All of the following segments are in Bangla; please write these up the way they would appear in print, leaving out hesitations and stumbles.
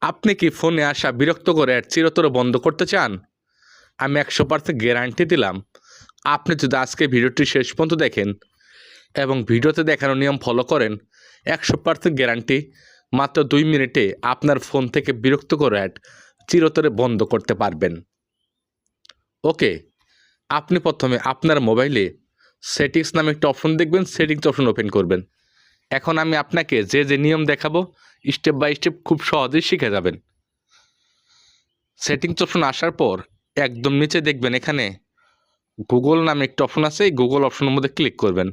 আপনি কি ফোনে আসা বিরক্তকর অ্যাড চিরতরে বন্ধ করতে চান? আমি 100% গ্যারান্টি দিলাম, আপনি যদি আজকে ভিডিওটি শেষ পর্যন্ত দেখেন এবং ভিডিওতে দেখানো নিয়ম ফলো করেন, 100% গ্যারান্টি মাত্র 2 মিনিটে আপনার ফোন থেকে বিরক্তকর অ্যাড চিরতরে বন্ধ করতে পারবেন। ওকে, আপনি প্রথমে আপনার মোবাইলে সেটিংস নামে একটা অপশন দেখবেন, সেটিংস অপশন ওপেন করবেন। এখন আমি আপনাকে যে নিয়ম দেখাবো স্টেপ বাই স্টেপ খুব সহজেই শিখে যাবেন। সেটিংস অপশন আসার পর একদম নিচে দেখবেন এখানে গুগল নামে একটা অপশন আছে, এই গুগল অপশনের মধ্যে ক্লিক করবেন।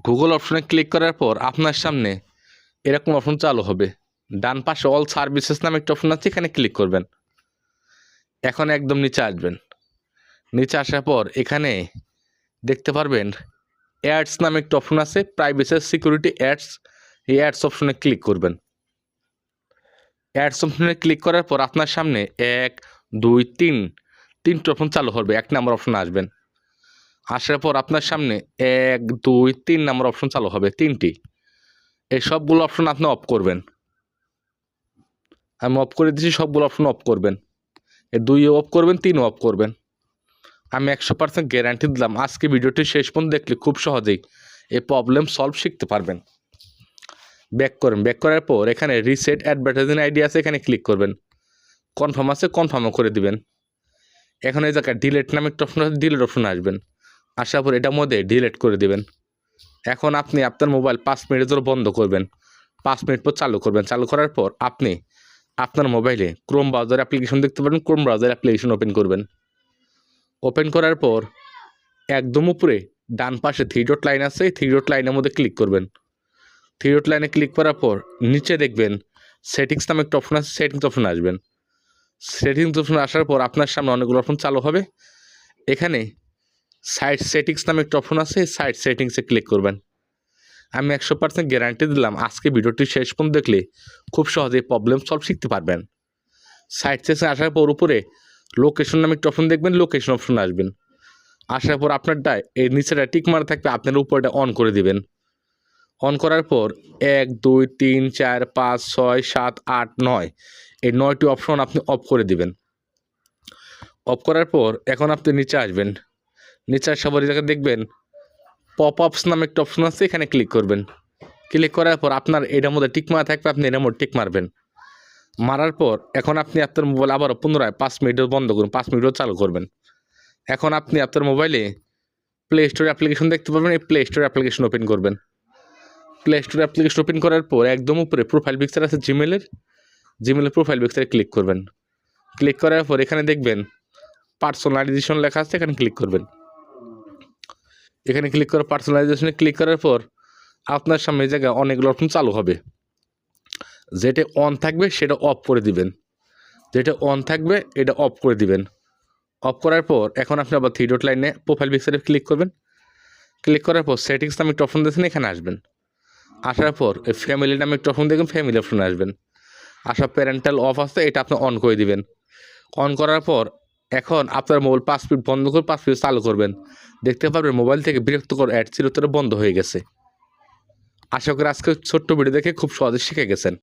গুগল অপশনে ক্লিক করার পর আপনার সামনে এরকম অপশন চালু হবে। ডান পাশে অল সার্ভিসেস নামে একটা অপশন আছে, এখানে ক্লিক করবেন। এখন একদম নিচে আসবেন। নিচে আসার পর এখানে দেখতে পারবেন অ্যাডস নামে একটা অপশন আছে, প্রাইভেসি সিকিউরিটি অ্যাডস। এই অ্যাডস অপশনে ক্লিক করবেন। অ্যাডস অপশনে ক্লিক করার পর আপনার সামনে 1 2 3 অপশন চালু হবে। 1 নম্বর অপশনে আসবেন। আসার পর আপনার সামনে 1 2 3 নম্বর অপশন চালু হবে, 3টি। এই সবগুলো অপশন আপনি অফ করবেন। আমি অফ করে দিচ্ছি, সবগুলো অপশন অফ করবেন। এই 2 অফ করবেন, 3 অফ করবেন। আমি 100% গ্যারান্টি দিলাম, আজকে ভিডিওটি শেষ পর্যন্ত দেখলে খুব সহজেই এই প্রবলেম সলভ শিখতে পারবেন। ব্যাক করেন। ব্যাক করার পর এখানে রিসেট অ্যাডভার্টাইজিং আইডি আছে, এখানে ক্লিক করবেন। কনফার্ম আছে, কনফার্মও করে দিবেন। এখন এই জায়গায় ডিলেট নামে একটা অপশন আছে, ডিলেট অপশনে আসবেন। আসার পর এটার মধ্যে ডিলেট করে দিবেন। এখন আপনি আপনার মোবাইল 5 মিনিটের জন্য বন্ধ করবেন। 5 মিনিট পর চালু করবেন। চালু করার পর আপনি আপনার মোবাইলে ক্রোম ব্রাউজার অ্যাপ্লিকেশন দেখতে পারেন, ক্রোম ব্রাউজার অ্যাপ্লিকেশন ওপেন করবেন। ওপেন করার পর একদম উপরে ডান পাশে 3 ডট লাইন আছে, এই 3 ডট লাইনের মধ্যে ক্লিক করবেন। 3 ডট লাইনে ক্লিক করার পর নিচে দেখবেন সেটিংস নামে একটা অপশন আছে, সেটিংস অপশনে আসবেন। সেটিংস অপশনে আসার পর আপনার সামনে অনেকগুলো অপশন চালু হবে। এখানে সাইট সেটিংস নামে একটা অপশন আছে, সাইট সেটিংসে ক্লিক করবেন। আমি 100% গ্যারান্টি দিলাম, আজকে ভিডিওটি শেষ পর্যন্ত দেখলে খুব সহজেই প্রবলেম সলভ শিখতে পারবেন। সাইট সেটিংসে আসার পর উপরে লোকেশন নামে একটা অপশন দেখবেন, লোকেশন অপশনে আসবেন। আসার পর আপনারটা এই নিচেটা টিক মারা থাকবে, আপনার উপরটা অন করে দিবেন। অন করার পর 1 2 3 4 5 6 7 8 9 এই 9টি অপশন আপনি অফ করে দিবেন। অফ করার পর এখন আপনি নিচে আসবেন। নিচে আসার পর জায়গায় দেখবেন পপ আপস নামে একটা অপশন আছে, এখানে ক্লিক করবেন। ক্লিক করার পর আপনার এটার মধ্যে টিক মারা থাকবে, আপনি এটার মধ্যে টিক মারবেন। মারার পর এখন আপনি আপনার মোবাইল আবারও পুনরায় 5 মিনিট বন্ধ করুন, 5 মিনিটও চালু করবেন। এখন আপনি আপনার মোবাইলে প্লে স্টোর অ্যাপ্লিকেশন দেখতে পাবেন, এই প্লে স্টোর অ্যাপ্লিকেশন ওপেন করবেন। প্লে স্টোর অ্যাপ্লিকেশন ওপেন করার পর একদম উপরে প্রোফাইল পিকচার আছে জিমেলের প্রোফাইল পিকচারে ক্লিক করবেন। ক্লিক করার পর এখানে দেখবেন পার্সোনালাইজেশন লেখা আছে, এখানে ক্লিক করবেন। এখানে ক্লিক করে পার্সোনালাইজেশনে ক্লিক করার পর আপনার সামনে এই জায়গায় অনেকগুলো অপশন চালু হবে। যেটা অন থাকবে সেটা অফ করে দিবেন, যেটা অন থাকবে এটা অফ করে দিবেন। অফ করার পর এখন আপনি আবার 3 ডট লাইনে প্রোফাইল পিকচারে ক্লিক করবেন। ক্লিক করার পর সেটিংস নামে একটা অপশন দিয়েছেন, এখানে আসবেন। আসার পর ফ্যামিলি নামে একটা অপশন দেখবেন, ফ্যামিলি অপশনে আসবেন। আসার প্যারেন্টাল অফ আছে, এটা আপনি অন করে দিবেন। অন করার পর এখন আপনার মোবাইল 5 মিনিট বন্ধ করে 5 মিনিট চালু করবেন। দেখতে পারবেন মোবাইল থেকে বিরক্তকর অ্যাড চিরতরে বন্ধ হয়ে গেছে। আশা করি আজকে ছোট্ট ভিডিও দেখে খুব সহজে শিখে গেছেন।